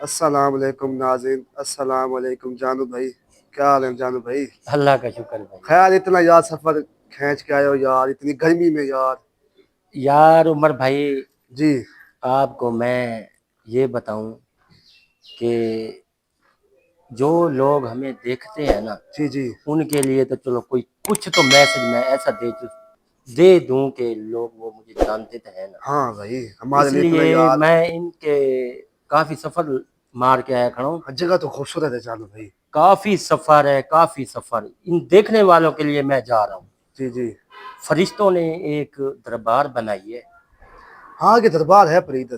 السلام علیکم ناظرین، السلام علیکم جانو بھائی، کیا حال ہے جانو بھائی؟ اللہ کا شکر بھائی. خیال اتنا یار سفر کھینچ کے آئے ہو یار، اتنی گرمی میں یار. یار عمر بھائی، جی آپ کو میں یہ بتاؤں کہ جو لوگ ہمیں دیکھتے ہیں نا، جی جی ان کے لیے تو چلو کوئی کچھ تو میسج میں ایسا دے دوں کہ لوگ وہ مجھے جانتے تو ہیں نا. ہاں بھائی، ہمارے اس لیے اتنا لیے یار. میں ان کے کافی سفر مار کے آیا کھڑا ہوں. جگہ تو خوبصورت ہے جانو بھائی. کافی سفر ہے، کافی سفر ان دیکھنے والوں کے لیے میں جا رہا ہوں. جی جی. فرشتوں نے ایک دربار بنائی ہے. ہاں کہ دربار ہے پر ادھر.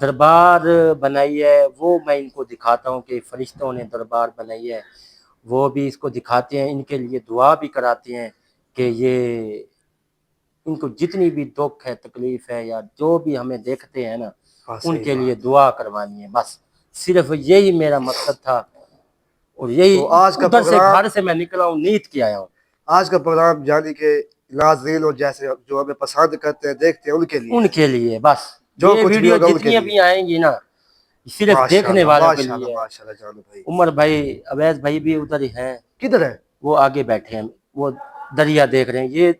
دربار بنائی ہے، وہ میں ان کو دکھاتا ہوں کہ فرشتوں نے دربار بنائی ہے. وہ بھی اس کو دکھاتے ہیں، ان کے لیے دعا بھی کراتے ہیں کہ یہ ان کو جتنی بھی دکھ ہے، تکلیف ہے، یا جو بھی ہمیں دیکھتے ہیں نا، ہاں ان صحیح کے لیے بات. دعا کروانی ہے. بس صرف یہی میرا مقصد تھا، اور یہی تو آج کا ادھر سے پروگرام گھر سے میں نکلا ہوں نیت کی آیا ہوں. آج کا پروگرام یعنی کہ ناظرین اور جیسے جو ہمیں پسند کرتے ہیں دیکھتے ہیں ان کے لیے بس. جو یہ کچھ بھی ویڈیو ہوگا ان کے جتنی لیے. بھی آئیں گی نا، صرف ماشاء دیکھنے اللہ والوں کے ماشاء اللہ لیے ہے. ماشاء اللہ جانو بھائی. عمر بھائی، اویس بھائی بھی ادھر ہی ہیں، کدھر ہے؟ وہ آگے بیٹھے ہیں، وہ دریا دیکھ رہے ہیں. یہ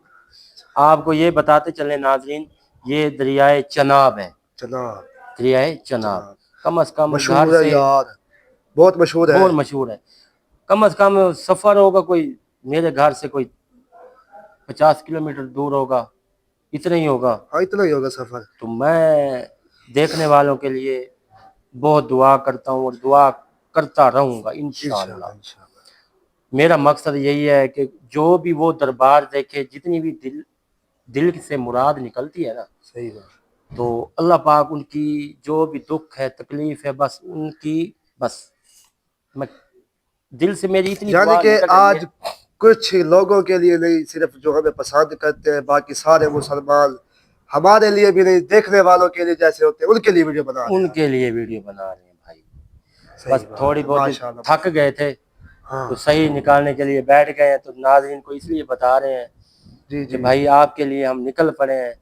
آپ کو یہ بتاتے چلیں ناظرین، یہ دریائے چناب ہے. جناب دریائے چناب جناب کم از کم گھر مشہور ہے سے یار، بہت مشہور ہے. بہت مشہور ہے. کم از کم سفر ہوگا کوئی میرے گھر سے کوئی 50 کلومیٹر دور ہوگا، اتنا ہی ہوگا. ہاں اتنا ہی ہوگا سفر. تو میں دیکھنے والوں کے لیے بہت دعا کرتا ہوں اور دعا کرتا رہوں گا انشاءاللہ. انشاءاللہ. میرا مقصد یہی ہے کہ جو بھی وہ دربار دیکھے، جتنی بھی دل سے مراد نکلتی ہے نا، صحیح بات. تو اللہ پاک ان کی جو بھی دکھ ہے، تکلیف ہے، بس ان کی بس میں دل سے میری اتنی یعنی دعا کہ نکل رہی ہے. آج کچھ لوگوں کے لیے نہیں، صرف جو ہمیں پسند کرتے ہیں، باقی سارے مسلمان ہمارے لیے بھی نہیں، دیکھنے والوں کے لیے جیسے ہوتے ہیں ان کے لیے ویڈیو بنا رہے ان ہیں. کے لیے ویڈیو بنا رہے ہیں بھائی. بس صحیح بات تھوڑی ہے بہت ماشاء اللہ. تھک گئے تھے ہاں تو صحیح نکالنے کے لیے بیٹھ گئے ہیں. تو ناظرین کو اس لیے بتا رہے ہیں جی کہ جی بھائی آپ کے لیے ہم نکل پڑے ہیں.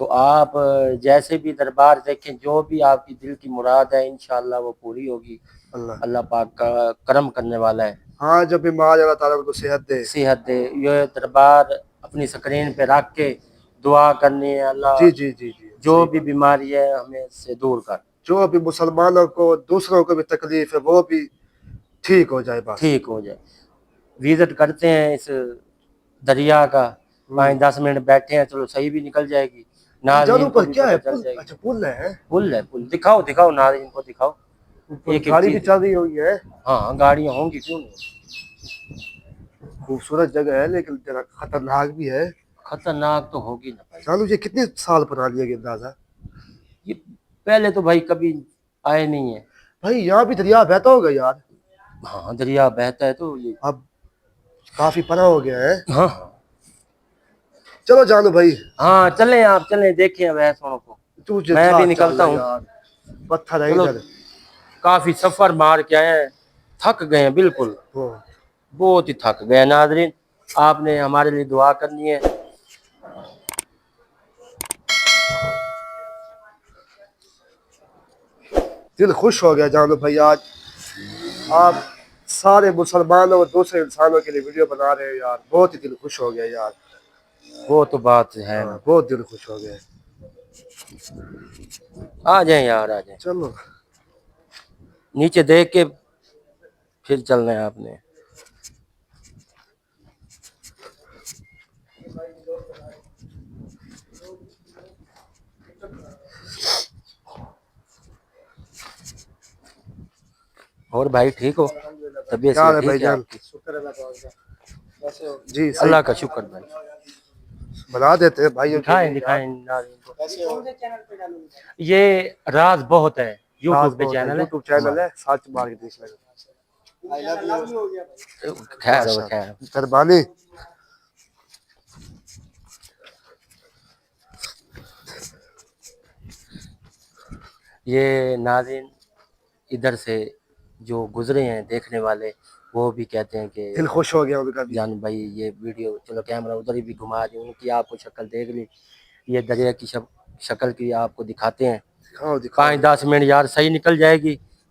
تو آپ جیسے بھی دربار دیکھیں، جو بھی آپ کی دل کی مراد ہے انشاءاللہ وہ پوری ہوگی. اللہ پاک کا کرم کرنے والا ہے. ہاں جب بیمار اللہ تعالیٰ ان کو صحت دے. صحت دے. یہ دربار اپنی سکرین پہ رکھ کے دعا کرنی ہے، اللہ جی جی جی جی جو صحیح بھی بات. بیماری ہے ہمیں اس سے دور کر. جو بھی مسلمانوں کو دوسروں کو بھی تکلیف ہے وہ بھی ٹھیک ہو جائے بس. ٹھیک ہو جائے. وزٹ کرتے ہیں اس دریا کا، 5-10 منٹ بیٹھے ہیں، چلو صحیح بھی نکل جائے گی. جادو ناظرین کو پر بھی کیا پتہ ہے؟ چل پل؟ جائے گی. اچھا پل ہے. پل ہے، پل. دکھاؤ ناظرین کو دکھاؤ اوپر ایک ایک گاڑی بھی چیز. چل رہی ہوئی ہے. ہاں گاڑیاں ہوں گی، کیوں نہیں. خوبصورت جگہ ہے لیکن ذرا خطرناک بھی ہے. خطرناک تو ہوگی نا بھائی. چالو یہ کتنے سال پرانی ہے یہ اندازہ؟ یہ پہلے تو بھائی کبھی آئے نہیں ہیں. بھائی یہاں بھی دریا بہتا ہوگا یار. ہاں دریا بہتا ہے تو یہ اب کافی پرا ہو گیا ہے. ہاں چلو جانو بھائی. ہاں چلیں، آپ چلیں دیکھیں ویسوں کو. تجھے میں بھی ساتھ نکلتا چلنا ہوں. یار، پتھر ہے چلو ادھر. کافی سفر مار کے آئے ہیں، تھک گئے ہیں بالکل، بہت ہی تھک گئے. ناظرین آپ نے ہمارے لیے دعا کرنی ہے. دل خوش ہو گیا جانو بھائی. آج آپ سارے مسلمانوں اور دوسرے انسانوں کے لیے ویڈیو بنا رہے ہیں یار، بہت ہی دل خوش ہو گیا یار. وہ تو بات ہے ہاں نا. بہت دل خوش ہو گیا. آ جائیں یار، آ جائیں. چلو نیچے دیکھ کے پھر چلنا ہے آپ نے. اور بھائی ٹھیک ہو؟ طبیعت کیا سے ہے بھائی ٹھیک ہے جان؟ آپ کی؟ جی صحیح. اللہ کا شکر بھائی. بنا دیتے ہیں بھائیوں کے لیے یار. دکھائیں ناظرین کو. یہ راز بہت ہے، راز یوٹیوب پہ بہت ہے، چینل ہے یوٹیوب چینل ہمارا. ہے، سرچ مار کے دیکھ لینا. خیر ہو ماشاء خیر. اللہ مہربانی. یہ ناظرین ادھر سے جو گزرے ہیں دیکھنے والے، وہ بھی کہتے ہیں کہ دل خوش ہو گیا ان کا بھی. جان بھائی یہ ویڈیو چلو کیمرہ ادھر ہی بھی گھما دیں، ان کی آپ کو شکل دیکھ لی. یہ دریا کی شکل کی آپ کو دکھاتے ہیں. دکھاؤ دکھاؤ 5-10 منٹ یار صحیح نکل جائے گی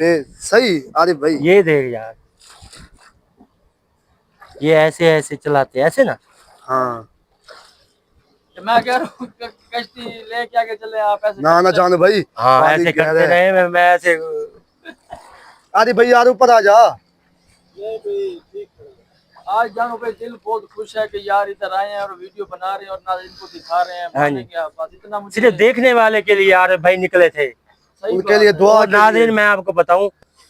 صحیح عارف بھائی. یہ دیکھ یار, یہ ایسے ایسے چلاتے ہیں ایسے نا. ہاں میں کہہ رہا ہوں کشتی لے کے آگے چلے آپ ایسے نہ نہ جانو بھائی, ہاں پانی ایسے گہرا کرتے ہے. رہے, میں ایسے. عارف بھائی یار اوپر آ جا. آج جانو بھائی دل بہت خوش ہے کہ یار ادھر آئے ہیں اور ویڈیو بنا رہے ہیں اور ناظرین کو دکھا رہے ہیں. ہاں جی, مانے کیا بات اتنا مجھے صرف دیکھنے والے کے لیے عارف بھائی نکلے تھے. صحیح ان کے بات لیے ہے. دعا اور کے لیے. ناظرین میں آپ کو بتاؤں,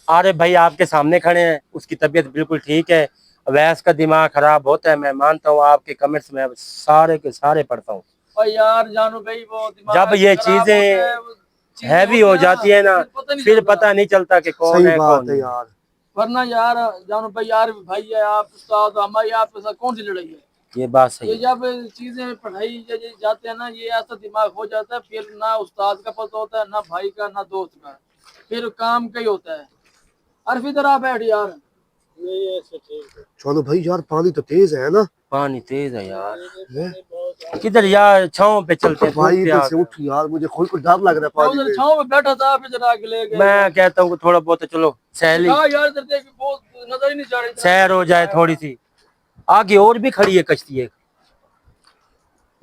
عارف بھائی آپ کے سامنے کھڑے ہیں, اس کی طبیعت بالکل ٹھیک ہے. ویس کا دماغ خراب ہوتا ہے, میں مانتا ہوں, آپ کے کمنٹس میں سارے کے سارے پڑھتا ہوں. اور یار جانو بھائی وہ دماغ جب یہ خراب چیزیں ہوتا ہے, وہ چیزیں ہیوی ہو ہوتی جاتی ہے نا, پھر پتہ نہیں چلتا کہ کون صحیح ہے کون بات ہے نہیں. یار. ورنہ یار جانو بھائی یار بھائی ہے آپ استاد, ہماری آپ کے ساتھ کون سی لڑائی ہے. یہ بات صحیح یہ ہے. جب چیزیں پڑھائی جاتے ہیں نا, یہ ایسا دماغ ہو جاتا ہے, پھر نہ استاد کا پتہ ہوتا ہے, نہ بھائی کا, نہ دوست کا, پھر کام کا ہی ہوتا ہے. عرف ادھر آ بیٹھ یار. چلو بھائی یار پانی تو تیز ہے نا. پانی تیز ہے یار. کدھر یار چھاؤں پہ چلتے ہیں, بھائی دھوپ پہ ادھر آ سے گئے. اٹھ یار, مجھے خود کو ڈر لگ رہا ہے میں پانی ادھر میں. چھاؤں میں بیٹھا تھا, آپ ادھر آ کے لے گئے. میں کہتا ہوں کہ تھوڑا بہت چلو سہلی دکھا یار ادھر دیکھ, بہت نظر ہی نہیں جا رہی. سیر ہو جائے تھوڑی سی. آگے اور بھی کھڑی ہے کشتی ایک,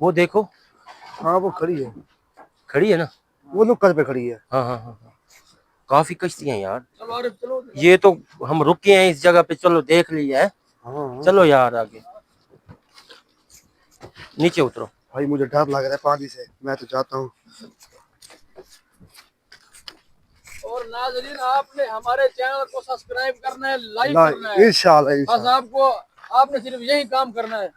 وہ دیکھو ہاں وہ کھڑی ہے, کھڑی ہے نا, وہ نکر پہ کھڑی ہے. ہاں ہاں ہاں, کافی کشتی ہیں یار. چلو عارف چلو. یہ تو ہم رکے ہیں اس جگہ پہ, چلو دیکھ لیا ہے. ہاں چلو یار آگے نیچے اترو. بھائی مجھے ڈر لگ رہا ہے پانی سے, میں تو جاتا ہوں. اور ناظرین آپ نے ہمارے چینل کو سبسکرائب کرنا ہے, لائک کرنا ہے, انشاءاللہ بس انشاءاللہ. آپ نے صرف یہی کام کرنا ہے.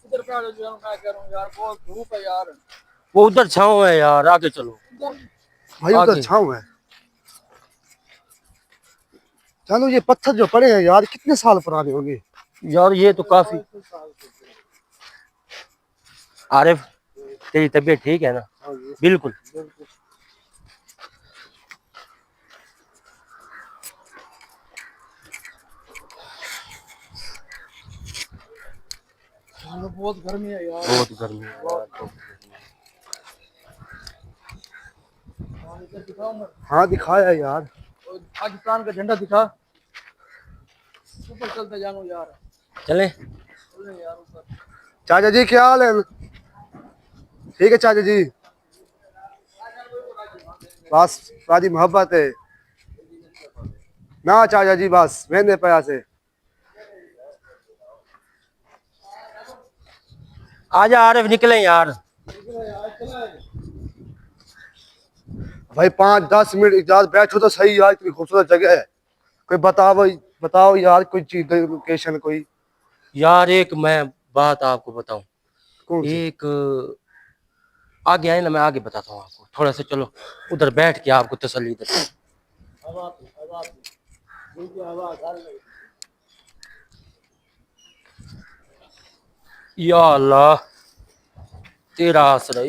ادھر پہ جو میں کہہ رہا ہوں یار, بہت دھوپ ہے یار. وہ ادھر چھاؤں ہے یار, آگے چلو. بھائی ادھر آگے چھاؤں ہے. چلو یہ پتھر جو پڑے ہیں یار کتنے سال پرانے ہوں گے یار, یہ تو کافی. عارف تیری طبیعت ٹھیک ہے نا؟ بالکل. بہت گرمی ہے یار. بہت گرمی ہے یار. ہاں دکھایا یار. پاکستان کا جھنڈا دکھا, اوپر چلتے جانو یار. چلیں چلیں یار اوپر. چاچا جی کیا حال ہے؟ ٹھیک ہے چاچا جی, بس ساری محبت ہے نا چاچا جی, بس مہندے پیا سے. آجا عارف نکلیں یار. بھائی 5-10 منٹ اجازت بیٹھو تو صحیح یار, اتنی خوبصورت جگہ ہے. کوئی بتاؤ یار کوئی چیز لوکیشن کوئی. یار ایک میں بات آپ کو بتاؤں, کون سی؟ ایک آگے آئے نا, میں آگے بتاتا ہوں آپ کو. تھوڑا سا چلو ادھر بیٹھ کے آپ کو تسلی دے. یا اللہ تیرا آسرا,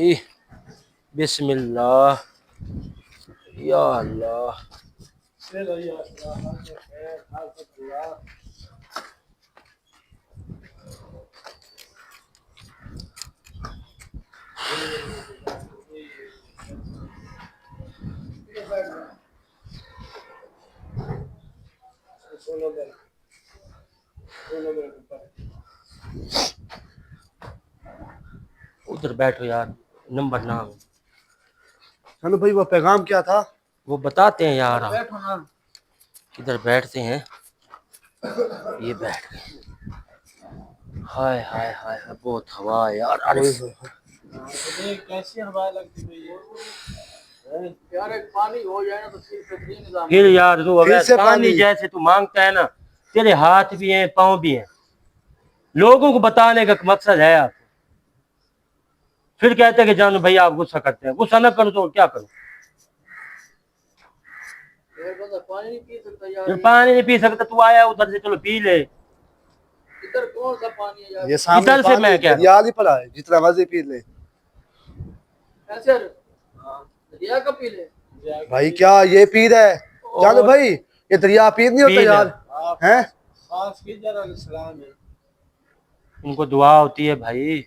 بسم اللہ, یا اللہ. ادھر بیٹھو یار, نمبر نام. چلو بھائی وہ پیغام کیا تھا؟ وہ بتاتے ہیں یار. بیٹھو نا. ادھر بیٹھتے ہیں, یہ بیٹھ گئے. ہائے ہائے ہائے, بہت ہوا ہے یار. کیسی ہوا لگتی ہے یار, ایک پانی ہو جائے نا تو بہترین نظام. پھر یار تو پھر سے پانی جیسے تو مانگتا ہے نا, تیرے ہاتھ بھی ہیں پاؤں بھی ہیں. لوگوں کو بتانے کا مقصد ہے آپ. پھر کہتے ہیں کہ جانو بھائی آپ غصہ کرتے ہیں, غصہ نہ کرو تو کیا کرو. پانی نہیں پی سکتا یار. پھر پانی نہیں پی سکتا, تو آیا ادھر سے, چلو پی لے. ادھر کون سا پانی ہے یار؟ یہ سامنے ادھر سے پانی میں کیا دریا نہیں پڑا ہے, جتنا مرضی پی لے. ایسے دریا کا پی لے. بھائی کیا یہ پیر ہے؟ چلو بھائی یہ دریا پیر نہیں ہوتا پیر ہے. یار ہیں. ان کو دعا ہوتی ہے بھائی.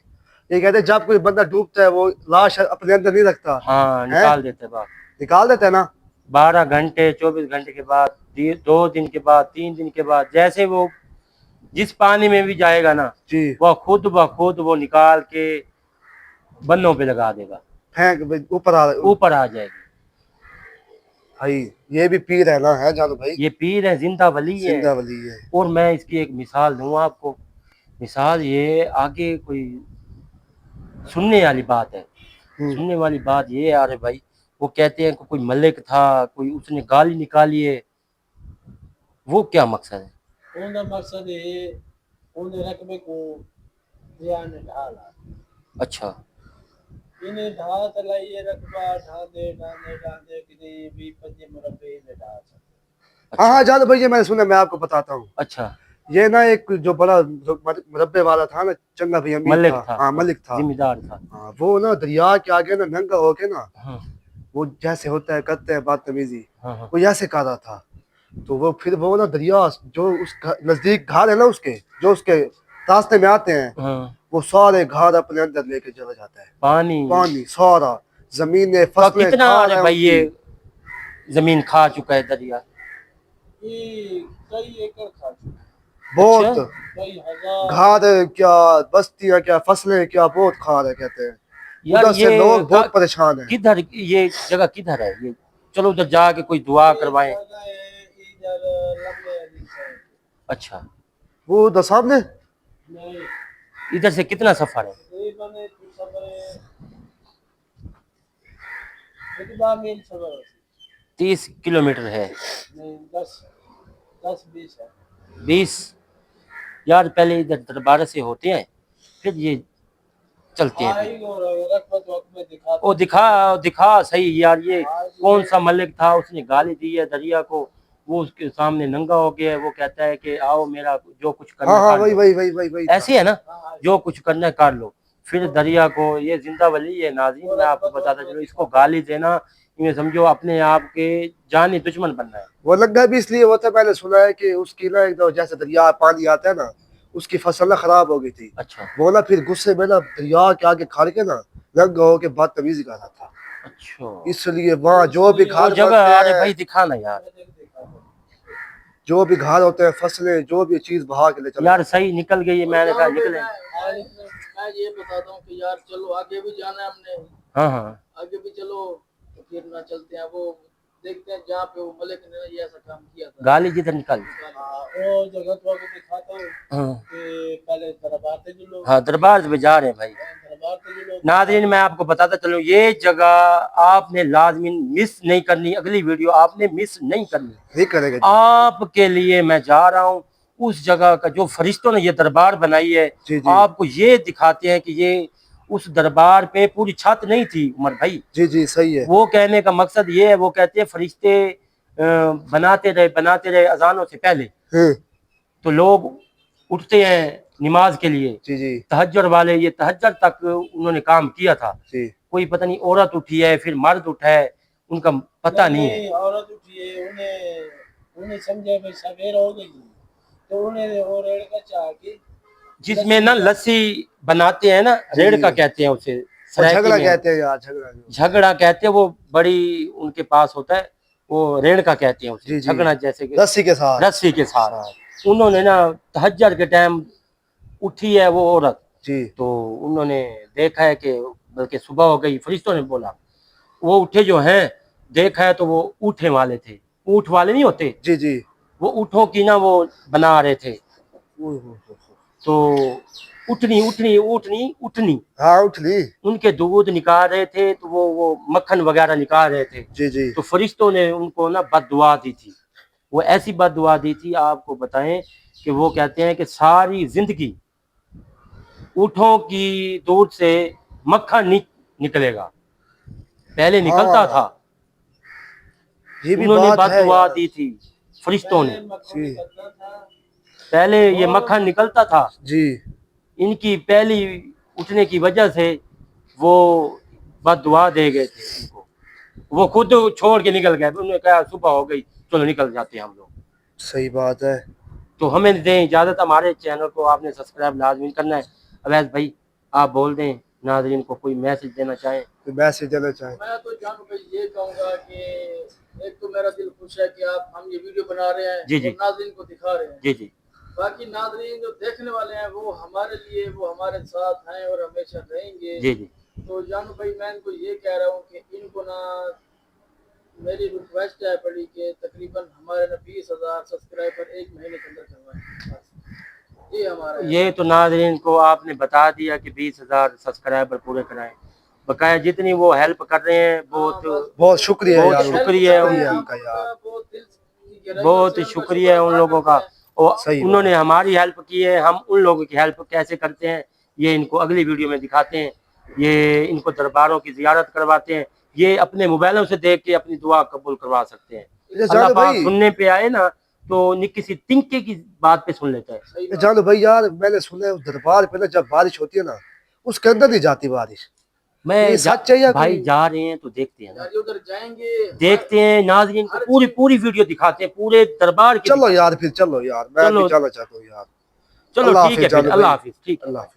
یہ کہتے ہیں جب کوئی بندہ ڈوبتا ہے وہ لاش اپنے اندر نہیں رکھتا, ہاں نکال دیتے باپ, نکال دیتا ہے نا. 12 گھنٹے 24 گھنٹے کے بعد, 2 دن کے بعد, 3 دن کے بعد, جیسے وہ جس پانی میں بھی جائے گا نا جی وہ خود بخود وہ نکال کے بنوں پہ لگا دے گا, پھینک اوپر آ جائے گی. بھائی یہ بھی پیر ہے نا, ہے جانو بھائی, یہ پیر ہے, زندہ ولی ہے. زندہ ولی ہے. اور میں اس کی ایک مثال دوں آپ کو, مثال یہ آگے کوئی سننے والی بات ہے. سننے والی بات یہ ہے ارے بھائی, وہ کہتے ہیں کہ کوئی ملک تھا, کوئی اس نے گالی نکالی ہے, وہ کیا مقصد ہے؟ ان کا مقصد ہے ان رقبے کو دھیان ڈھالا. اچھا انہیں ڈھا تلائیے رقبہ ڈھاندے کتنی بھی 5 مربع میں ڈھا سکتے. ہاں جانو بھائی, یہ میں نے سنا, میں آپ کو بتاتا ہوں. اچھا یہ نا ایک جو بڑا مربے والا تھا نا, چنگا بھی امیر ملک تھا, تھا, ہاں ملک تھا, ذمہ دار تھا. ہاں, وہ نا دریا کے آگے نا ننگا ہو کے نا, ہاں وہ جیسے ہوتا ہے کرتے ہیں بات تمیزی, ہاں ہاں وہ ایسے کر رہا تھا. تو وہ پھر وہ نا دریا جو اس نزدیک گھر ہے نا اس کے, جو اس کے راستے میں آتے ہیں, ہاں, وہ سارے گھر اپنے اندر لے کے چلا جاتا ہے. پانی پانی سارا, زمینیں کا فصلیں کتنا کھا ارے رہے ہیں بھائی ان کی. یہ زمین کھا چکا ہے دریا, یہ کئی ایکڑ کھا چکے, بہت کئی ہزار. گھر کیا, بستیاں کیا, فصلیں کیا, بہت کھا رہے کہتے ہیں. یار ادھر سے یہ لوگ بہت پریشان ہیں. کدھر, یہ جگہ کدھر ہے یہ؟ چلو ادھر جا کے کوئی دعا کروائیں. جگہ ہے ادھر لمبے علی سے. اچھا وہ ادھر سامنے, نہیں ادھر سے کتنا سفر ہے؟ تقریباً سفر ہے 12 میل سفر ہے. 30 کلومیٹر ہے, نہیں 10-20 ہے. 20. یار پہلے ادھر دربار سے ہوتے ہیں پھر یہ چلتے ہیں. آئی اور رقبت وقت میں دکھاتے وہ دکھا صحیح یار, یہ کون سا ملک تھا, اس نے گالی دی ہے دریا کو, وہ اس کے سامنے ننگا ہو گیا ہے, وہ کہتا ہے کہ آؤ میرا جو کچھ کرنا ہاں ہاں کر وہی لو. وہی وہی وہی وہی ایسے ہے نا, جو کچھ کرنا کر لو. پھر دریا کو, یہ زندہ ولی ہے ناظرین, میں آپ کو بتاتا چلوں, اس کو گالی دینا یہ سمجھو اپنے آپ کے جانی دشمن بننا ہے. وہ لگا بھی اس لیے ہوتا ہے, میں نے سنا ہے کہ اس کی نا ایک دم جیسے دریا پانی آتا ہے نا, اس کی فصل نا خراب ہو گئی تھی. اچھا وہ نا پھر غصے میں نا دریا کے آگے کھڑ کے نا ننگا ہو کے بدتمیزی کر رہا تھا. اچھا, اس لیے وہاں جو بھی وہ گھر جگہ بنتے ارے ہیں, بھائی دکھانا یار, جو بھی گھر ہوتے ہیں, فصلیں, جو بھی چیز بہا کے لے چلے یار جاتے صحیح نکل گئی ہے, میں نے کہا نکلے. میں یہ بتاتا ہوں کہ یار چلو آگے بھی جانا ہے ہم نے, ہاں ہاں آگے بھی چلو, تو پھر نہ چلتے ہیں, وہ دیکھتے ہیں جہاں پہ وہ ملک نے یہ ایسا کام کیا تھا. گالی جدھر نکل. وہ جگہ تو آپ کو دکھاتا ہوں ہاں کہ پہلے دربار تھے جو لوگ, ہاں دربار میں جا رہے ہیں بھائی. دربار تھے جو لوگ. ناظرین میں آپ کو بتاتا چلوں, یہ جگہ آپ نے لازمین مس نہیں کرنی, اگلی ویڈیو آپ نے مس نہیں کرنی. نہیں کرے گا. آپ کے لیے میں جا رہا ہوں اس جگہ کا جو فرشتوں نے یہ دربار بنائی ہے. جی جی آپ کو یہ دکھاتے ہیں کہ یہ اس دربار پہ پوری چھت نہیں تھی عمر بھائی. جی جی صحیح ہے. وہ کہنے کا مقصد یہ ہے, وہ کہتے ہیں فرشتے بناتے رہے اذانوں سے پہلے, تو لوگ اٹھتے ہیں نماز کے لیے. جی جی تہجد والے یہ تہجد تک انہوں نے کام کیا تھا. جی کوئی پتہ نہیں عورت اٹھی ہے پھر مرد اٹھا ہے, ان کا پتہ نہیں ہے. عورت اٹھی ہے, انہیں سمجھا بھائی سویر ہو گئی, تو انہیں اور لڑکا چاہ کے جس میں نا لسی بناتے ہیں نا, ریڑھ کا کہتے ہیں اسے, جھگڑا کہتے ہیں یار, جھگڑا کہتے ہیں, وہ بڑی ان کے پاس ہوتا ہے, وہ ریڑھ کا کہتے ہیں اسے. جی جی جھگڑا جیسے کہ رسی کے ساتھ. رسی کے ساتھ. انہوں نے نا تہجد کے ٹائم اٹھی ہے وہ عورت, جی تو انہوں نے دیکھا ہے کہ بلکہ صبح ہو گئی, فرشتوں نے بولا, وہ اٹھے جو ہیں دیکھا ہے تو وہ اونٹے والے تھے, اونٹ والے نہیں ہوتے, جی جی وہ اونٹوں کی نا وہ بنا رہے تھے. تو اٹھنی ہاں اٹھ لی. ان کے دودھ نکال رہے تھے, تو وہ مکھن وغیرہ نکال رہے تھے. جی جی تو فرشتوں نے ان کو نا بد دعا دی تھی. وہ ایسی بد دعا دی تھی آپ کو بتائیں کہ وہ کہتے ہیں کہ ساری زندگی اونٹوں کی دودھ سے مکھن نکلے گا, پہلے نکلتا تھا. یہ بھی انہوں نے بات بد ہے دعا یار. دی تھی فرشتوں نے, جی پہلے یہ مکھن نکلتا تھا. جی ان کی پہلی اٹھنے کی وجہ سے وہ بد دعا دے گئے تھے ان کو, وہ خود چھوڑ کے نکل گئے. انہوں نے کہا صبح ہو گئی, چلو نکل جاتے ہیں ہم لوگ. صحیح بات ہے. تو ہمیں دیں اجازت, ہمارے چینل کو آپ نے سبسکرائب لازمی کرنا ہے. اویس بھائی آپ بول دیں ناظرین کو کوئی میسج دینا چاہیں. کوئی میسج دینا چاہیں. میں تو جانو بھائی یہ کہوں گا کہ ایک تو میرا دل خوش ہے کہ آپ ہم یہ ویڈیو بنا رہے ہیں جی جی اور ناظرین کو دکھا رہے ہیں. جی جی باقی ناظرین جو دیکھنے والے ہیں وہ ہمارے لیے وہ ہمارے ساتھ ہیں اور ہمیشہ رہیں گے. جی جی تو جانو بھائی میں ان کو یہ کہہ رہا ہوں کہ ان کو نا میری ریکویسٹ ہے بڑی کہ تقریباً ہمارے نا 20,000 سبسکرائبر ایک مہینے کے اندر کروائیں. یہ ہمارا ہے. یہ تو ناظرین کو آپ نے بتا دیا کہ 20,000 سبسکرائبر پورے کرائیں. بقایا جتنی وہ ہیلپ کر رہے ہیں بہت شکریہ بہت یار. شکریہ ان کا یار. بہت شکریہ ان لوگوں کا. صحیح انہوں نے ہماری ہیلپ کی ہے. ہم ان لوگوں کی ہیلپ کیسے کرتے ہیں یہ ان کو اگلی ویڈیو میں دکھاتے ہیں. یہ ان کو درباروں کی زیارت کرواتے ہیں. یہ اپنے موبائلوں سے دیکھ کے اپنی دعا قبول کروا سکتے ہیں. اللہ پاک سننے پہ آئے نا تو کسی تنکے کی بات پہ سن لیتا ہے. جانو بھائی یار میں نے سنا ہے دربار پہ نا جب بارش ہوتی ہے نا اس کے اندر نہیں جاتی بارش. میں سچ ہے یا بھائی جا رہے ہیں تو دیکھتے ہیں نا, ادھر جائیں گے دیکھتے ہیں ناظرین کو پوری ویڈیو دکھاتے ہیں پورے دربار کی. چلو یار پھر چلو یار میں بھی جانا چاہتا ہوں یار. چلو ٹھیک ہے پھر. اللہ حافظ. ٹھیک ہے. اللہ حافظ.